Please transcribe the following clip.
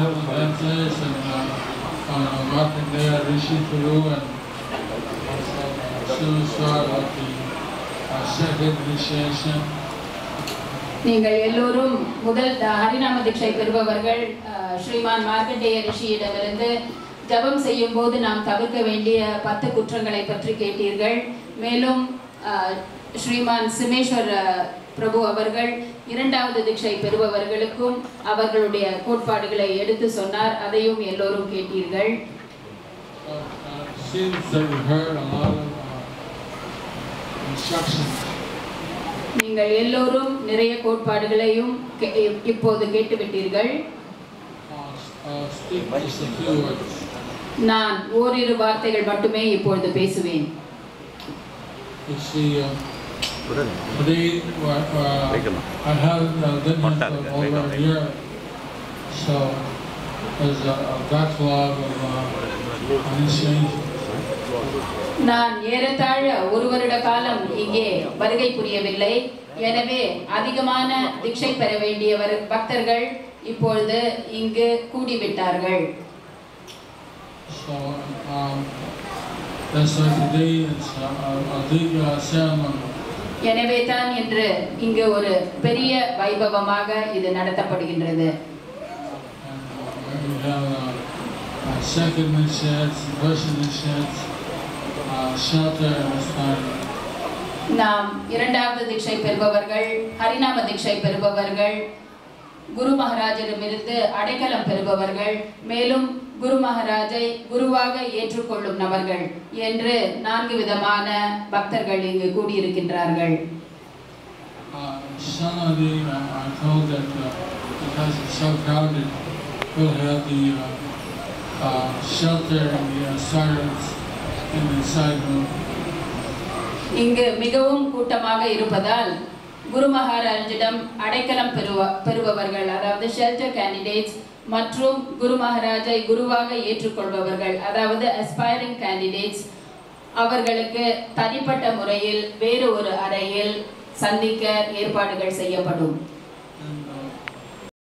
Health and Markandeya Rishi Guru and start of the second initiation. நீங்கள் எல்லோரும் முதல் ஹரிநாம தீட்சை பெறுபவர்கள் ஸ்ரீமான் மார்க்கண்டேய ரிஷியிடமிருந்து ஜபம் செய்யும் போது நாம் தவிர்க்க வேண்டிய 10 குற்றங்களை பற்றி கேட்டீர்கள். மேலும் ஸ்ரீமான் சிமேஸ்வர் பிரபு அவர்கள் இரண்டாவது தீட்சை பெறுபவர்களுக்கும் அவர்களுடைய கோட்பாடுகளை எடுத்து சொன்னார். அதையும் எல்லோரும் கேட்டீர்கள். நீங்கள் எல்லோரும் நிறைய கோட்பாடுகளையும் இப்போது கேட்டுவிட்டீர்கள். நான் ஓரிரு வார்த்தைகள் மட்டுமே இப்பொழுது பேசுவேன். Today, I have been over a year, so there's a backlog of initiation. நான் ஏறத்தாழ ஒரு வருட காலம் இங்கே வருகை புரியவில்லை. எனவே அதிகமான தீட்சை பெற வேண்டிய பக்தர்கள் இப்பொழுது இங்கு கூடிவிட்டார்கள். So that's why today it's a big ceremony. எனவே தான் இன்று இங்கு ஒரு பெரிய வைபவமாக இது நடத்தப்படுகின்றது. Second initiates, first initiates, shelter and time. நாம் இரண்டாவது தீட்சை பெறுபவர்கள், ஹரிநாம தீட்சை பெறுபவர்கள், குரு மகாராஜரிடமிருந்து அடைக்கலம் பெறுபவர்கள், மேலும் குரு மகாராஜை குருவாக ஏற்றுக்கொள்ளும் நபர்கள் என்று 4 விதமான பக்தர்கள் இங்கு கூடியிருக்கின்றார்கள். Suddenly I told that because it's so crowded, we'll have the shelter and the silence in the side room. இங்கு மிகவும் கூட்டமாக இருப்பதால் குரு மகாராஜிடம் அடைக்கலம் பெறுபவர்கள், அதாவது ஷெல்டர் கேண்டிடேட்ஸ், மற்றும் குரு மகாராஜை குருவாக ஏற்றுக்கொள்பவர்கள், அதாவது அஸ்பைரிங் கேண்டிடேட்ஸ், அவர்களுக்கு தனிப்பட்ட முறையில் வேறு ஒரு அறையில் சந்திக்க ஏற்பாடுகள் செய்யப்படும்.